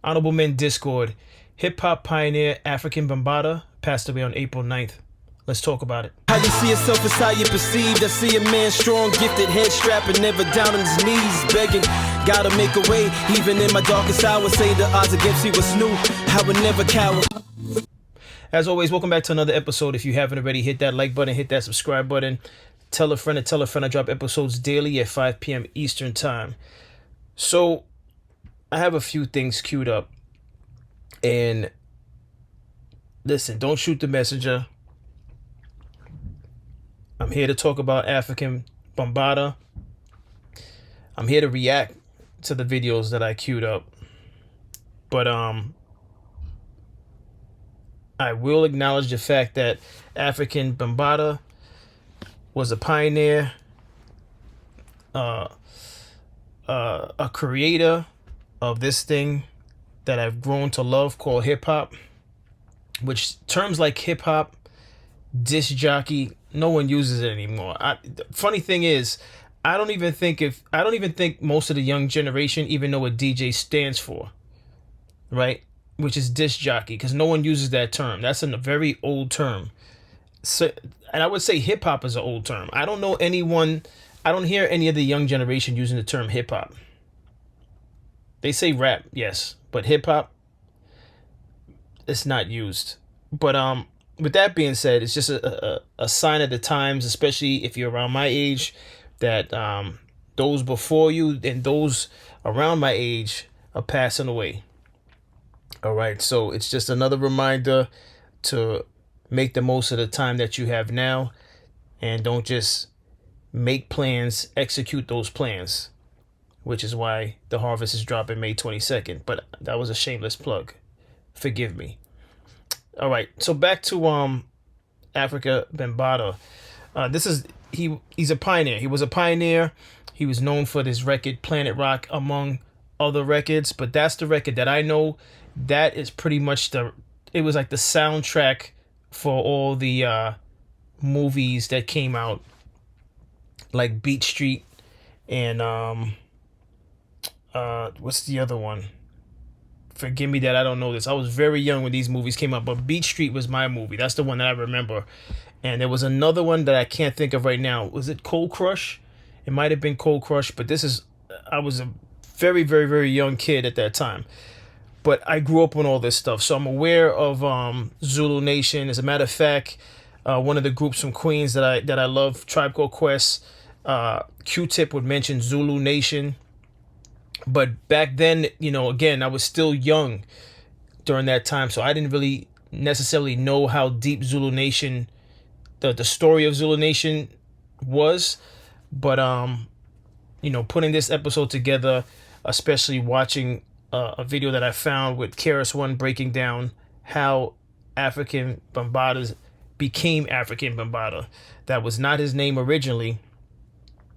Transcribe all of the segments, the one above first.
Honorable Men Discord. Hip hop pioneer African Bambaataa passed away on April 9th. Let's talk about it. How you see yourself is how you perceived. I see a man strong, gifted, head strapping, never down on his knees, begging. Gotta make a way, even in my darkest hour. Say the odds against me was new. I would never cower. As always, welcome back to another episode. If you haven't already, hit that like button, hit that subscribe button. Tell a friend to tell a friend. I drop episodes daily at 5 p.m. Eastern time. So, I have a few things queued up. And listen, don't shoot the messenger. I'm here to talk about African Bambaataa. I'm here to react to the videos that I queued up. But I will acknowledge the fact that African Bambaataa was a pioneer, a creator of this thing that I've grown to love called hip hop, which terms like hip hop, disc jockey, no one uses it anymore. The funny thing is, I don't even think most of the young generation even know what DJ stands for, right? Which is disc jockey, because no one uses that term. That's a very old term. So, and I would say hip hop is an old term. I don't hear any of the young generation using the term hip hop. They say rap, yes, but hip hop, it's not used. But with that being said, it's just a sign of the times, especially if you're around my age, that those before you and those around my age are passing away. All right, so it's just another reminder to make the most of the time that you have now, and don't just make plans, execute those plans, which is why the harvest is dropping May 22nd. But that was a shameless plug. Forgive me. All right, so back to Afrika Bambaataa. He's a pioneer. He was a pioneer. He was known for this record, Planet Rock, among other records. But that's the record that I know. That is pretty much it was like the soundtrack for all the movies that came out, like Beat Street and what's the other one? Forgive me that I don't know this. I was very young when these movies came out, but Beat Street was my movie. That's the one that I remember. And there was another one that I can't think of right now. Was it Cold Crush? It might have been Cold Crush, but I was a very, very, very young kid at that time. But I grew up on all this stuff, so I'm aware of Zulu Nation. As a matter of fact, one of the groups from Queens that I love, Tribe Called Quest, Q-Tip would mention Zulu Nation. But back then, again, I was still young during that time, so I didn't really necessarily know how deep Zulu Nation, the story of Zulu Nation was. But putting this episode together, especially watching a video that I found with KRS-One breaking down how African Bambaataa became African Bambaataa. That was not his name originally.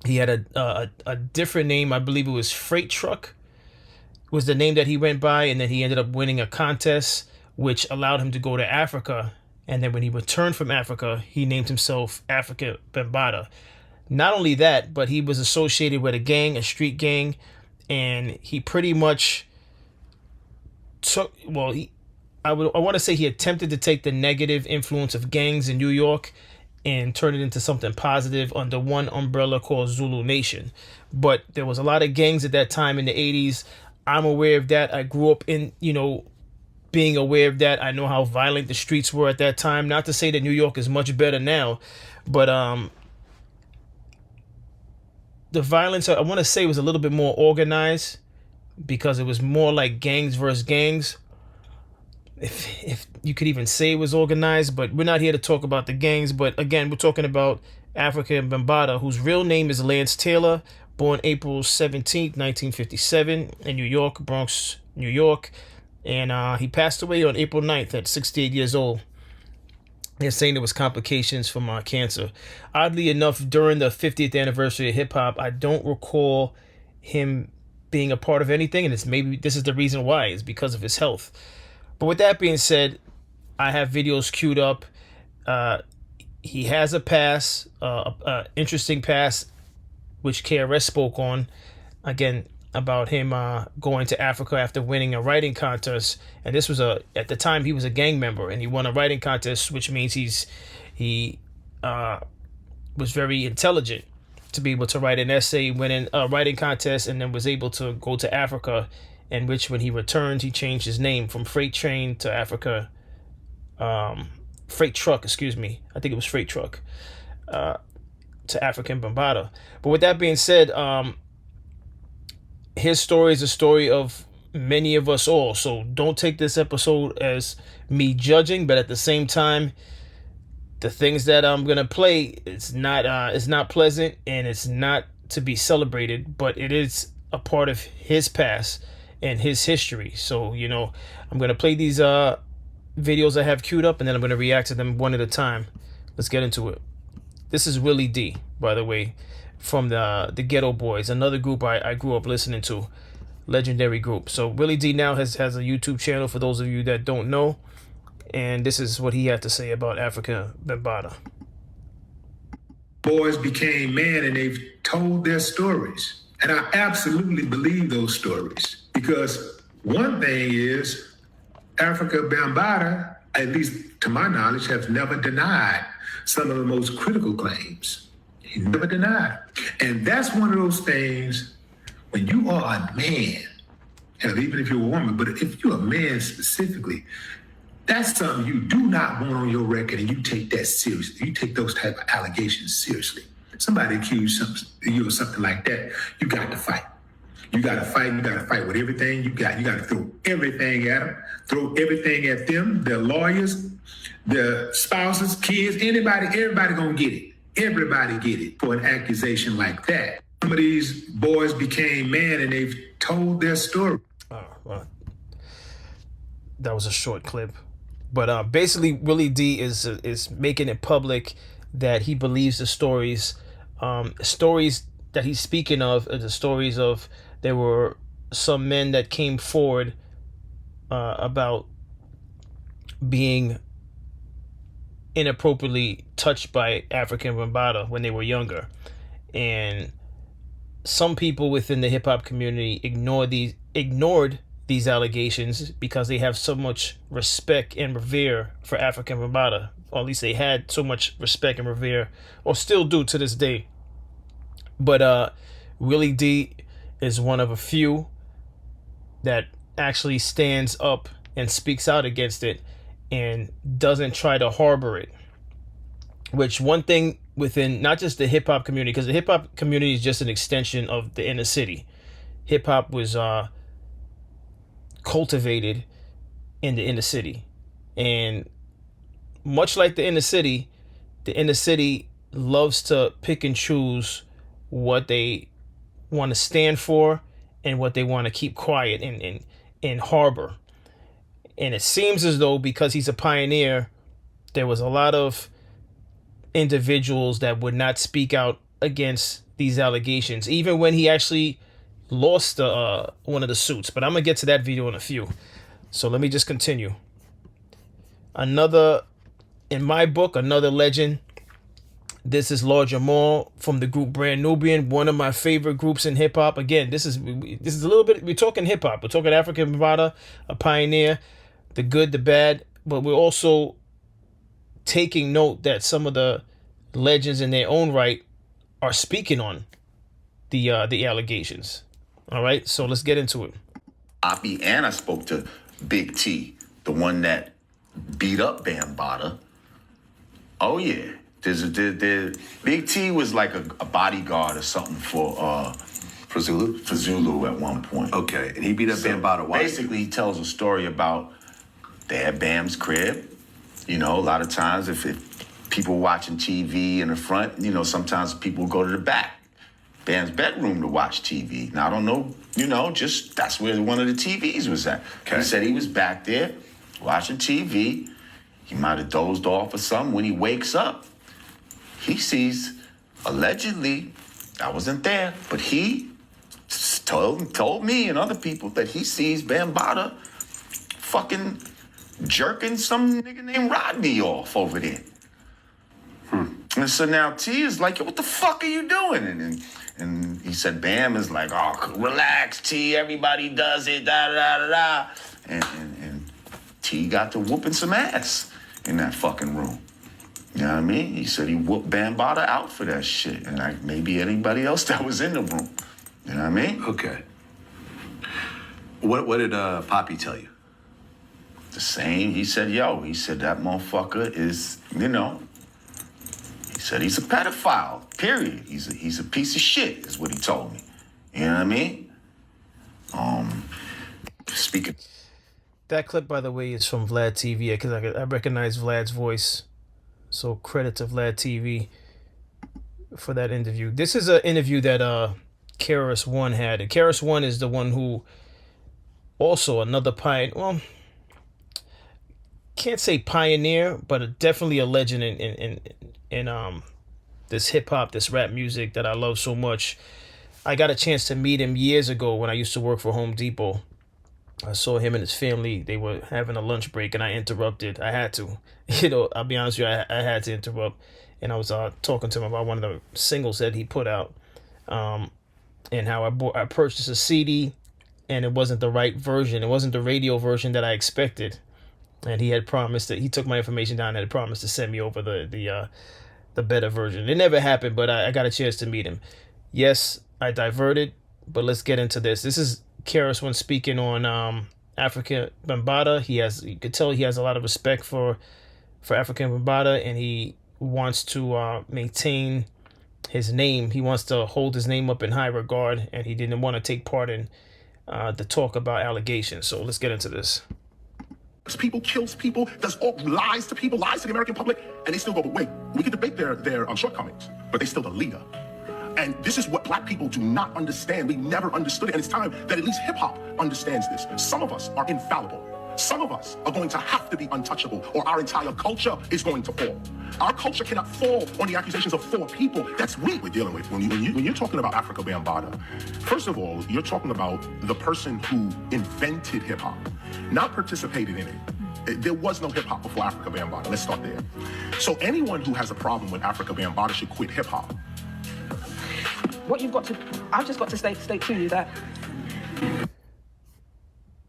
He had a different name. I believe it was Freight Truck was the name that he went by, and then he ended up winning a contest which allowed him to go to Africa. And then when he returned from Africa, he named himself Afrika Bambaataa. Not only that, but he was associated with a street gang, and he pretty much I want to say he attempted to take the negative influence of gangs in New York and turn it into something positive under one umbrella called Zulu Nation. But there was a lot of gangs at that time in the 80s. I'm aware of that. I grew up in, being aware of that. I know how violent the streets were at that time. Not to say that New York is much better now, but the violence, I want to say, was a little bit more organized, because it was more like gangs versus gangs, if you could even say it was organized. But we're not here to talk about the gangs. But again, we're talking about Afrika Bambaataa, whose real name is Lance Taylor, born April 17th, 1957 in New York, Bronx, New York. And he passed away on April 9th at 68 years old. They're saying there was complications from cancer. Oddly enough, during the 50th anniversary of hip hop, I don't recall him being a part of anything, and maybe this is the reason why. It's because of his health. But with that being said, I have videos queued up. He has a pass, interesting pass, which KRS spoke on. Again, about him going to Africa after winning a writing contest. And this was at the time he was a gang member, and he won a writing contest, which means he was very intelligent to be able to write an essay, win a writing contest, and then was able to go to Africa, in which when he returned, he changed his name from Freight Train to Africa, Freight Truck, excuse me. I think it was Freight Truck, to Afrika Bambaataa. But with that being said, his story is a story of many of us all. So don't take this episode as me judging, but at the same time, the things that I'm gonna play, it's not pleasant, and it's not to be celebrated, but it is a part of his past and his history. So, you know, I'm gonna play these videos I have queued up, and then I'm gonna react to them one at a time. Let's get into it. This is Willie D, by the way, from the Ghetto Boys, another group I grew up listening to, legendary group. So Willie D now has a YouTube channel, for those of you that don't know, and this is what he had to say about Afrika Bambaataa. Boys became men, and they've told their stories. And I absolutely believe those stories, because one thing is, Afrika Bambaataa, at least to my knowledge, has never denied some of the most critical claims. He never denied. And that's one of those things, when you are a man, hell, even if you're a woman, but if you're a man specifically, that's something you do not want on your record, and you take that seriously. You take those type of allegations seriously. Somebody accuse you of something like that, you got to fight. You got to fight. You got to fight with everything you got. You got to throw everything at them, throw everything at them, their lawyers, their spouses, kids, everybody gonna get it. Everybody get it for an accusation like that. Some of these boys became men, and they've told their story. Oh, well, that was a short clip. But basically, Willie D is making it public that he believes the stories that he's speaking of are the stories of, there were some men that came forward about being inappropriately touched by Afrika Bambaataa when they were younger. And some people within the hip-hop community ignored these allegations because they have so much respect and revere for Afrika Bambaataa, or at least they had so much respect and revere, or still do to this day. But Willie D is one of a few that actually stands up and speaks out against it and doesn't try to harbor it. Which, one thing within not just the hip-hop community, because the hip-hop community is just an extension of the inner city. Hip-hop was cultivated in the inner city, and much like the inner city loves to pick and choose what they want to stand for and what they want to keep quiet and harbor. And it seems as though, because he's a pioneer, there was a lot of individuals that would not speak out against these allegations, even when he actually lost one of the suits. But I'm gonna get to that video in a few. So let me just continue. In my book, another legend. This is Lord Jamal from the group Brand Nubian, one of my favorite groups in hip hop. Again, this is a little bit, we're talking hip hop. We're talking Afrika Bambaataa, a pioneer, the good, the bad, but we're also taking note that some of the legends in their own right are speaking on the allegations. All right, so let's get into it. Oppie, and I spoke to Big T, the one that beat up Bambaataa. Oh yeah, Big T was like a bodyguard or something for Zulu. For Zulu at one point. Okay, and he beat up Bambaataa. Why? Basically, he tells a story about they had Bam's crib. You know, a lot of times if people watching TV in the front, you know, sometimes people go to the back. Bam's bedroom to watch TV. Now, I don't know, you know, just that's where one of the TVs was at. Okay. He said he was back there watching TV. He might have dozed off or something. When he wakes up, he sees, allegedly, I wasn't there, but he told me and other people that he sees Bambaataa fucking jerking some nigga named Rodney off over there. And so now T is like, what the fuck are you doing? And he said, Bam is like, oh, relax, T, everybody does it, da da da da. And T got to whooping some ass in that fucking room. You know what I mean? He said he whooped Bambaataa out for that shit. And like maybe anybody else that was in the room. You know what I mean? Okay. What did Poppy tell you? The same. He said, that motherfucker is, he said he's a pedophile, period. He's a piece of shit, is what he told me. You know what I mean? Speaking. That clip, by the way, is from Vlad TV, because I recognize Vlad's voice. So credit to Vlad TV for that interview. This is an interview that KRS-One had. And KRS-One is the one who also another pioneer. Well, can't say pioneer, but definitely a legend in this hip hop, this rap music that I love so much. I got a chance to meet him years ago when I used to work for Home Depot. I saw him and his family. They were having a lunch break, and I interrupted. I had to. I'll be honest with you, I had to interrupt. And I was talking to him about one of the singles that he put out, and how I purchased a CD, and it wasn't the right version. It wasn't the radio version that I expected. And he had promised that he took my information down and had promised to send me over the better version. It never happened, but I got a chance to meet him. Yes, I diverted, but let's get into this. This is KRS-One speaking on Afrika Bambaataa. You could tell he has a lot of respect for Afrika Bambaataa, and he wants to maintain his name. He wants to hold his name up in high regard, and he didn't want to take part in the talk about allegations. So let's get into this. People, kills people, does all lies to people, lies to the American public, and they still go, but wait, we can debate their shortcomings, but they're still the leader. And this is what black people do not understand. We never understood it, and it's time that at least hip-hop understands this. Some of us are infallible. Some of us are going to have to be untouchable, or our entire culture is going to fall. Our culture cannot fall on the accusations of 4 people. That's what we're dealing with. When you're talking about Afrika Bambaataa, first of all, you're talking about the person who invented hip-hop, not participated in it. There was no hip-hop before Afrika Bambaataa. Let's start there. So anyone who has a problem with Afrika Bambaataa should quit hip-hop. I've just got to state to you that.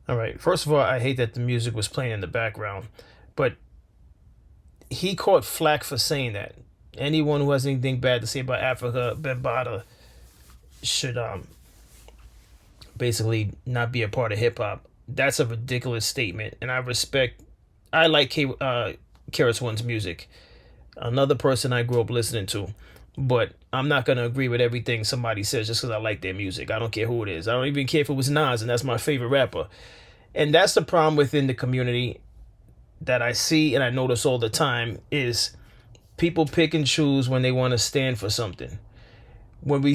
All right. First of all, I hate that the music was playing in the background, but he caught flack for saying that. Anyone who has anything bad to say about Afrika Bambaataa should basically not be a part of hip hop. That's a ridiculous statement, and I like KRS-One's music. Another person I grew up listening to. But I'm not going to agree with everything somebody says just because I like their music. I don't care who it is. I don't even care if it was Nas, and that's my favorite rapper. And that's the problem within the community that I see and I notice all the time is people pick and choose when they want to stand for something. When we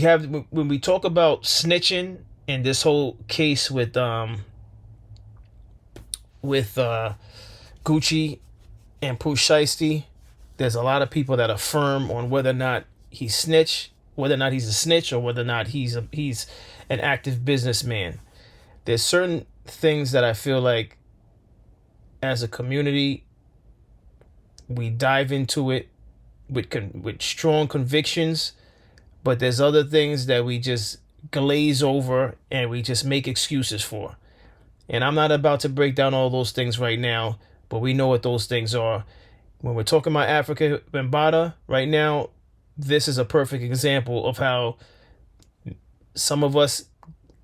talk about snitching and this whole case with Gucci and Pooh Shiesty, there's a lot of people that are firm on whether or not he's whether or not he's a snitch, or whether or not he's an active businessman. There's certain things that I feel like as a community we dive into it with strong convictions, but there's other things that we just glaze over and we just make excuses for. And I'm not about to break down all those things right now, but we know what those things are. When we're talking about Afrika Bambaataa right now, this is a perfect example of how some of us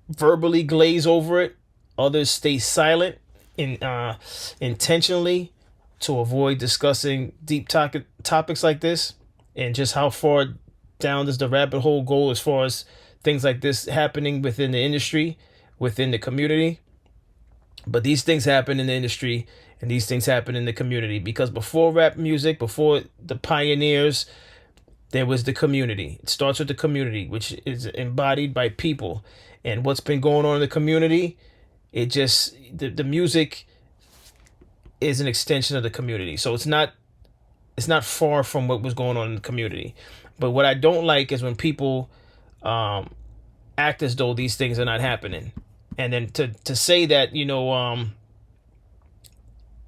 verbally glaze over it, others stay silent intentionally to avoid discussing deep topics like this, and just how far down does the rabbit hole go as far as things like this happening within the industry, within the community. But these things happen in the industry and these things happen in the community, because before rap music, before the pioneers, there was the community. It starts with the community, which is embodied by people. And what's been going on in the community, the music is an extension of the community. So it's not far from what was going on in the community. But what I don't like is when people act as though these things are not happening. And then to say that,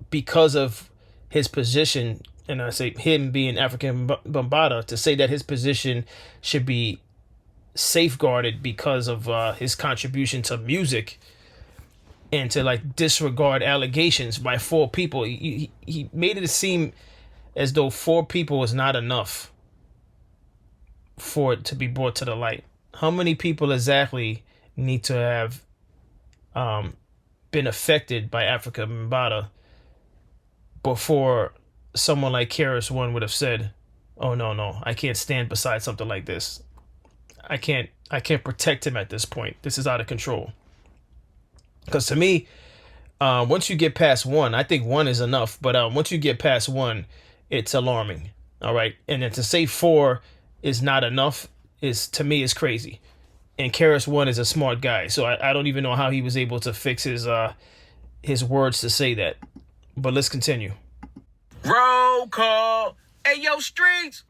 because of his position and I say him being African Bambaataa, to say that his position should be safeguarded because of his contribution to music, and to like disregard allegations by 4 people. He made it seem as though 4 people is not enough for it to be brought to the light. How many people exactly need to have been affected by Afrika Bambaataa before someone like Keras One would have said, "Oh no, I can't stand beside something like this. I can't protect him at this point. This is out of control." Because to me, once you get past 1, I think 1 is enough. But once you get past 1, it's alarming. All right, and then to say 4 is not enough is, to me, is crazy. And Keras One is a smart guy, so I don't even know how he was able to fix his words to say that. But let's continue. Roll call. Hey, yo, streets.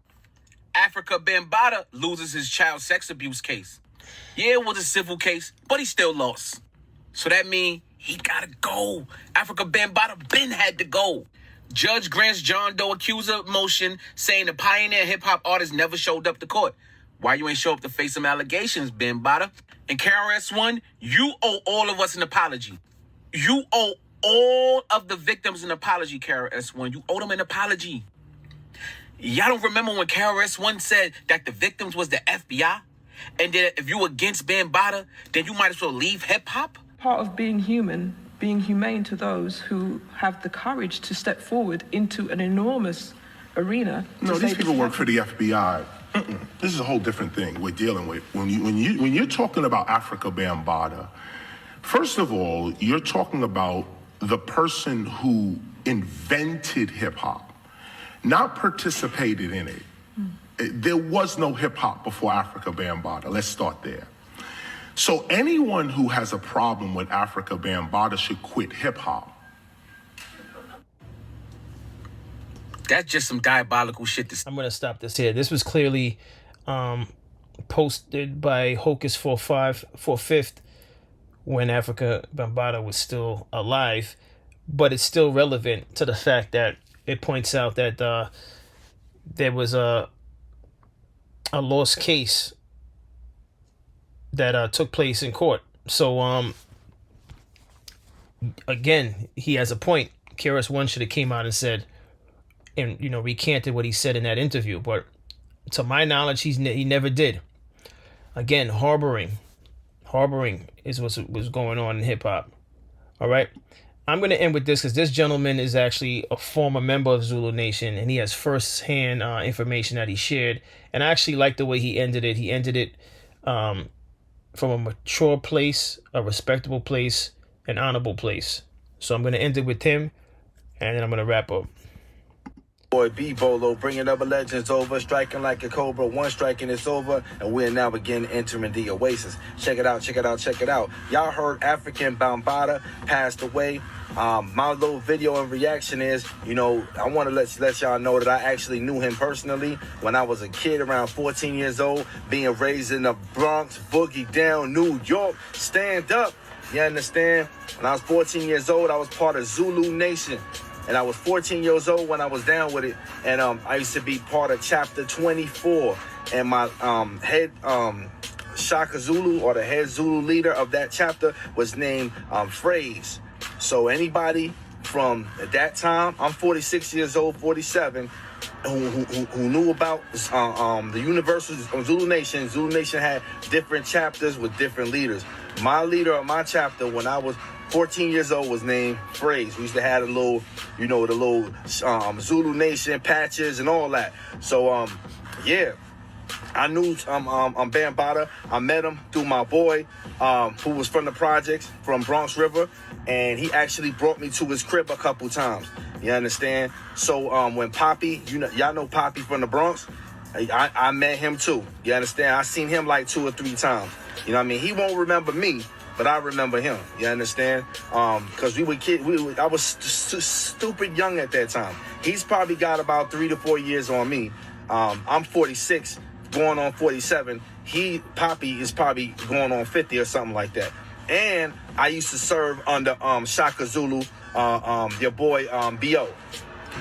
Afrika Bambaataa loses his child sex abuse case. Yeah, it was a civil case, but he still lost. So that means he gotta go. Afrika Bambaataa been had to go. Judge grants John Doe accuser motion saying the pioneer hip-hop artist never showed up to court. Why you ain't show up to face some allegations, Bambaataa? And KRS-One, you owe all of us an apology. You owe all of the victims an apology, KRS-One. You owe them an apology. Y'all don't remember when KRS-One said that the victims was the FBI? And that if you against Bambaataa, then you might as well leave hip-hop? Part of being human, being humane to those who have the courage to step forward into an enormous arena. No, these people work for the FBI. This is a whole different thing we're dealing with. When you're talking about Afrika Bambaataa, first of all, you're talking about the person who invented hip hop, not participated in it. There was no hip hop before Afrika Bambaataa. Let's start there. So anyone who has a problem with Afrika Bambaataa should quit hip hop. That's just some diabolical shit. I'm going to stop this here. This was clearly posted by Hocus 45 when Afrika Bambaataa was still alive, but it's still relevant to the fact that it points out that there was a lost case that took place in court. So again, he has a point. KRS-One should have came out and said, and recanted what he said in that interview, but to my knowledge, he never did. Again, harboring is what was going on in hip hop. All right, I'm going to end with this because this gentleman is actually a former member of Zulu Nation, and he has first-hand information that he shared. And I actually like the way he ended it. He ended it from a mature place, a respectable place, an honorable place. So I'm going to end it with him, and then I'm going to wrap up. Boy B-Bolo bringing other legends over, striking like a cobra, one striking it's over, and we're now again entering the oasis. Check it out. Y'all heard Afrika Bambaataa passed away. My little video and reaction is, I want to let y'all know that I actually knew him personally when I was a kid around 14 years old, being raised in the Bronx, boogie down, New York, stand up. You understand? When I was 14 years old, I was part of Zulu Nation. And I was 14 years old when I was down with it. And I used to be part of chapter 24. And my head Shaka Zulu, or the head Zulu leader of that chapter, was named Phrase. So anybody from that time, I'm 46 years old, 47, who knew about the universal Zulu Nation. Zulu Nation had different chapters with different leaders. My leader of my chapter when I was 14 years old was named Phrase. We used to have the little Zulu Nation patches and all that. So, yeah, I knew Bambaataa. I met him through my boy, who was from the projects, from Bronx River, and he actually brought me to his crib a couple times. You understand? So, when Poppy, y'all know Poppy from the Bronx, I met him too. You understand? I seen him like 2 or 3 times. You know what I mean? He won't remember me, but I remember him. You understand? Because we were kids. I was stupid young at that time. He's probably got about 3 to 4 years on me. I'm 46, going on 47. Poppy is probably going on 50 or something like that. And I used to serve under Shaka Zulu, your boy B.O.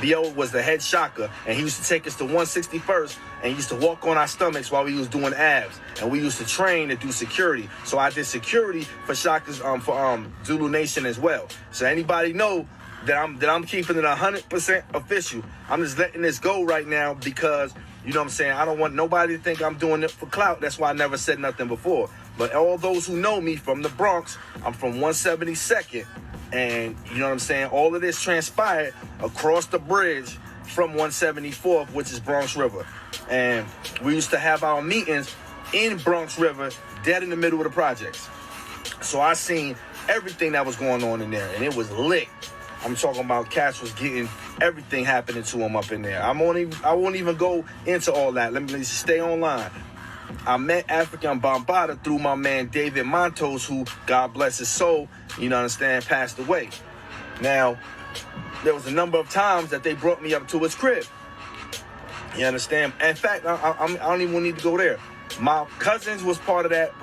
B.O. was the head shocker, and he used to take us to 161st, and he used to walk on our stomachs while we was doing abs, and we used to train to do security. So I did security for shockers for Zulu Nation as well. So anybody know that I'm keeping it 100% official. I'm just letting this go right now because, you know what I'm saying, I don't want nobody to think I'm doing it for clout. That's why I never said nothing before. But all those who know me from the Bronx, I'm from 172nd. And, you know what I'm saying, all of this transpired across the bridge from 174th, which is Bronx River. And we used to have our meetings in Bronx River, dead in the middle of the projects. So I seen everything that was going on in there, and it was lit. I'm talking about cats was getting everything happening to him up in there. I won't even go into all that. Let me stay online. I met Afrika Bambaataa through my man David Montos, who, God bless his soul, you know what I'm saying, passed away. Now, there was a number of times that they brought me up to his crib. You understand? In fact, I don't even need to go there. My cousins was part of that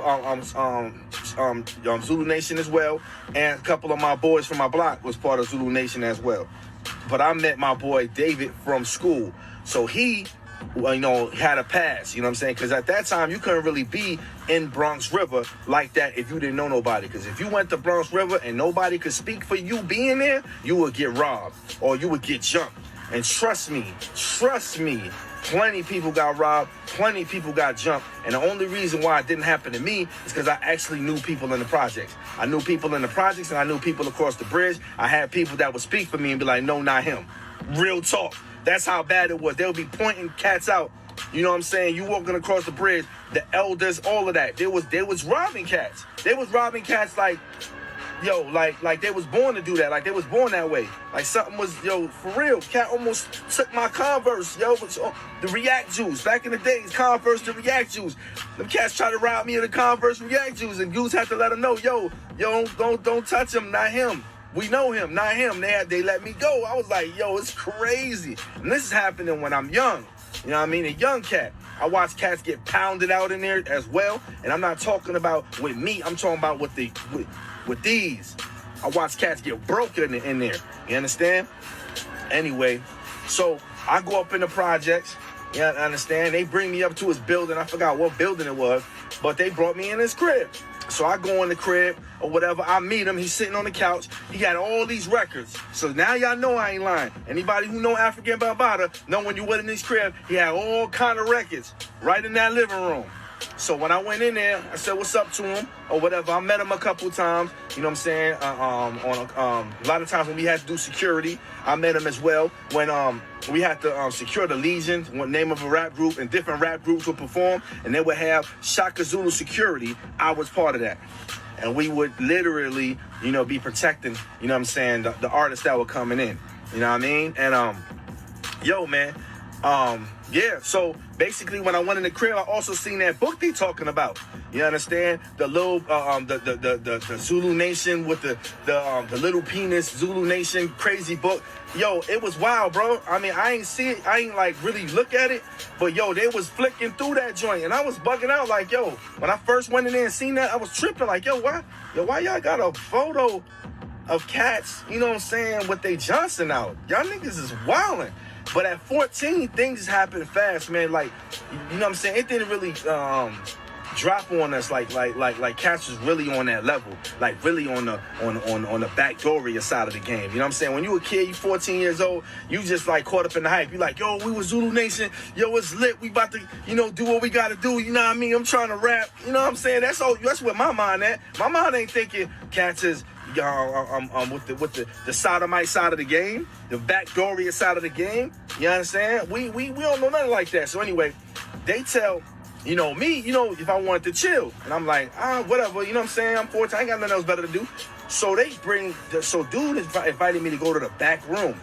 Zulu Nation as well, and a couple of my boys from my block was part of Zulu Nation as well. But I met my boy David from school, so he, you know, had a pass, you know what I'm saying? Because at that time, you couldn't really be in Bronx River like that if you didn't know nobody. Because if you went to Bronx River and nobody could speak for you being there, you would get robbed or you would get jumped. And trust me, plenty people got robbed, plenty people got jumped. And the only reason why it didn't happen to me is because I actually knew people in the projects. I knew people in the projects and I knew people across the bridge. I had people that would speak for me and be like, no, not him. Real talk. That's how bad it was. They'll be pointing cats out. You know what I'm saying? You walking across the bridge, the elders, all of that. They was robbing cats. They was robbing cats like, yo, like they was born to do that. Like they was born that way. Like something was, yo, for real. Cat almost took my Converse, yo. The React Jews. Back in the days, Converse, the React Jews. Them cats tried to rob me of the Converse React Jews, and Jews had to let them know, yo, don't touch him, not him. We know him, not him. They let me go. I was like, yo, it's crazy. And this is happening when I'm young. You know what I mean? A young cat. I watch cats get pounded out in there as well. And I'm not talking about with me. I'm talking about with these. I watch cats get broken in there. You understand? Anyway, so I go up in the projects. You understand? They bring me up to his building. I forgot what building it was. But they brought me in his crib. So I go in the crib or whatever. I meet him. He's sitting on the couch. He got all these records. So now y'all know I ain't lying. Anybody who know Afrika Bambaataa know when you went in his crib, he had all kind of records right in that living room. So when I went in there, I said, what's up to him or whatever. I met him a couple times, you know what I'm saying? A lot of times when we had to do security, I met him as well. When we had to secure the Legion, name of a rap group, and different rap groups would perform, and they would have Shaka Zulu security. I was part of that. And we would literally, you know, be protecting, you know what I'm saying, the artists that were coming in. You know what I mean? And, yo, man, yeah, so basically when I went in the crib, I also seen that book they talking about. You understand? The little, the Zulu Nation with the little penis Zulu Nation crazy book. Yo, it was wild, bro. I mean, I ain't see it. I ain't like really look at it. But yo, they was flicking through that joint. And I was bugging out like, yo, when I first went in there and seen that, I was tripping like, yo, why y'all got a photo of cats, you know what I'm saying, with they Johnson out? Y'all niggas is wildin'. But at 14, things happened fast, man. Like, you know what I'm saying? It didn't really drop on us like cats was really on that level, like really on the backdooria side of the game. You know what I'm saying? When you a kid, you 14 years old, you just like caught up in the hype. You like, yo, we was Zulu Nation. Yo, it's lit. We about to, you know, do what we got to do. You know what I mean? I'm trying to rap. You know what I'm saying? That's where my mind at. My mind ain't thinking cats is with the sodomite side of the game, the backdooria side of the game. You understand? We don't know nothing like that. So anyway, they tell, you know, me, you know, if I wanted to chill. And I'm like, whatever, you know what I'm saying? I'm 14, I ain't got nothing else better to do. So dude invited me to go to the back room.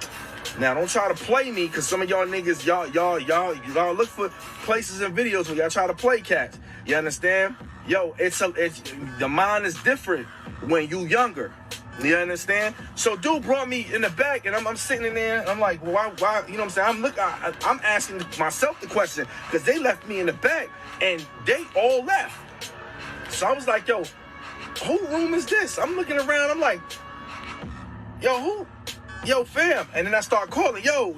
Now, don't try to play me, because some of y'all niggas, y'all look for places and videos where y'all try to play cats. You understand? Yo, it's the mind is different when you younger. You understand? So dude brought me in the back, and I'm sitting in there, and I'm like, well, why? You know what I'm saying? I'm asking myself the question, because they left me in the back, and they all left. So I was like, yo, whose room is this? I'm looking around, I'm like, yo, yo, fam. And then I start calling, yo.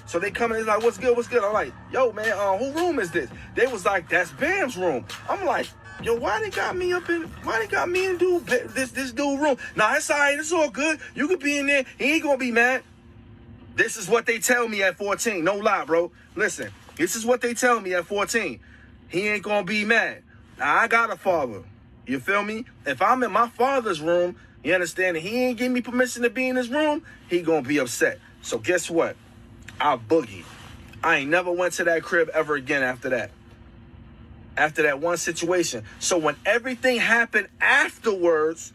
So they come in, it's like, what's good? I'm like, yo, man, who room is this? They was like, that's Bam's room. I'm like, yo, why they got me in this dude room? Nah, it's all right, it's all good. You could be in there, he ain't gonna be mad. This is what they tell me at 14. No lie, bro. Listen, this is what they tell me at 14. He ain't gonna be mad. Now, I got a father. You feel me? If I'm in my father's room, you understand, and he ain't give me permission to be in his room, he gonna be upset. So guess what? I boogied. I ain't never went to that crib ever again after that. After that one situation. So when everything happened afterwards,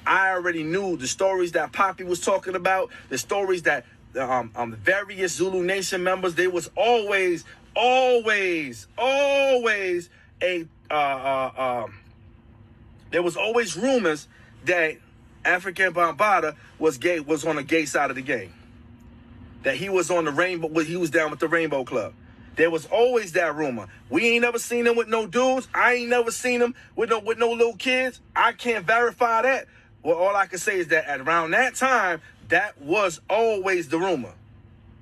I already knew the stories that Poppy was talking about, the stories that various Zulu Nation members, they was always there was always rumors that Afrika Bambaataa was on the gay side of the game. That he was on the rainbow, he was down with the Rainbow Club. There was always that rumor. We ain't never seen him with no dudes. I ain't never seen him with no little kids. I can't verify that. Well, all I can say is that at around that time, that was always the rumor.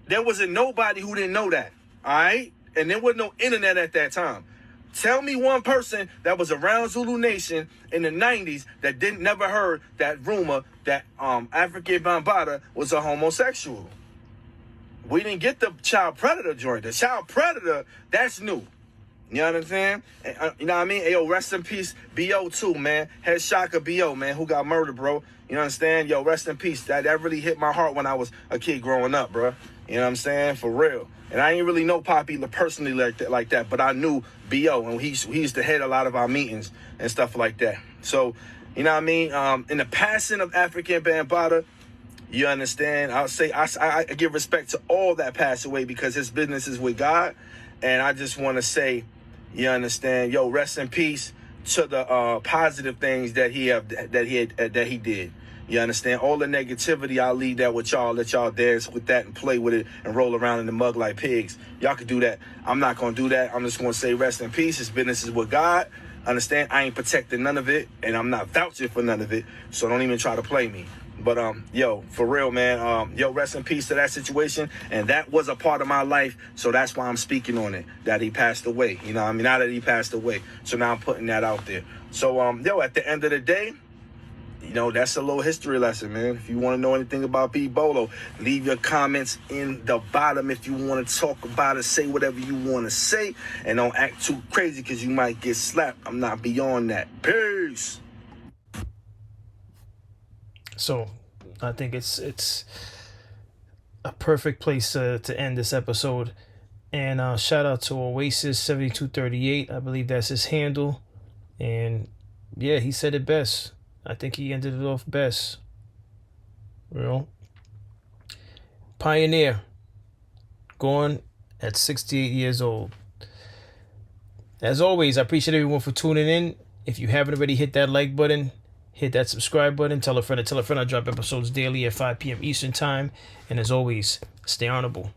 There wasn't nobody who didn't know that, all right? And there was no internet at that time. Tell me one person that was around Zulu Nation in the 90s that never heard that rumor that Afrika Bambaataa was a homosexual. We didn't get the child predator joint. The child predator, that's new. You know what I'm saying? You know what I mean? Hey, yo, rest in peace, B.O. too, man. Head shocker B.O., man, who got murdered, bro. You understand? Yo, rest in peace. That really hit my heart when I was a kid growing up, bro. You know what I'm saying? For real. And I ain't really know Poppy personally like that, but I knew B.O., and he used to head a lot of our meetings and stuff like that. So, you know what I mean? In the passing of Afrika Bambaataa, you understand? I'll say I give respect to all that passed away because his business is with God. And I just want to say, you understand? Yo, rest in peace to the positive things that he did. You understand? All the negativity, I'll leave that with y'all. Let y'all dance with that and play with it and roll around in the mug like pigs. Y'all can do that. I'm not going to do that. I'm just going to say rest in peace. His business is with God. Understand? I ain't protecting none of it, and I'm not vouching for none of it. So don't even try to play me. But, yo, for real, man, yo, rest in peace to that situation. And that was a part of my life, so that's why I'm speaking on it, that he passed away. You know what I mean? Now that he passed away. So now I'm putting that out there. So, yo, at the end of the day, you know, that's a little history lesson, man. If you want to know anything about B Bolo, leave your comments in the bottom. If you want to talk about it, say whatever you want to say. And don't act too crazy because you might get slapped. I'm not beyond that. Peace. So I think it's a perfect place to end this episode. And shout out to Oasis7238. I believe that's his handle. And yeah, he said it best. I think he ended it off best. You know? Pioneer. Gone at 68 years old. As always, I appreciate everyone for tuning in. If you haven't already, hit that like button. Hit that subscribe button. Tell a friend to tell a friend. I drop episodes daily at 5 p.m. Eastern Time. And as always, stay honorable.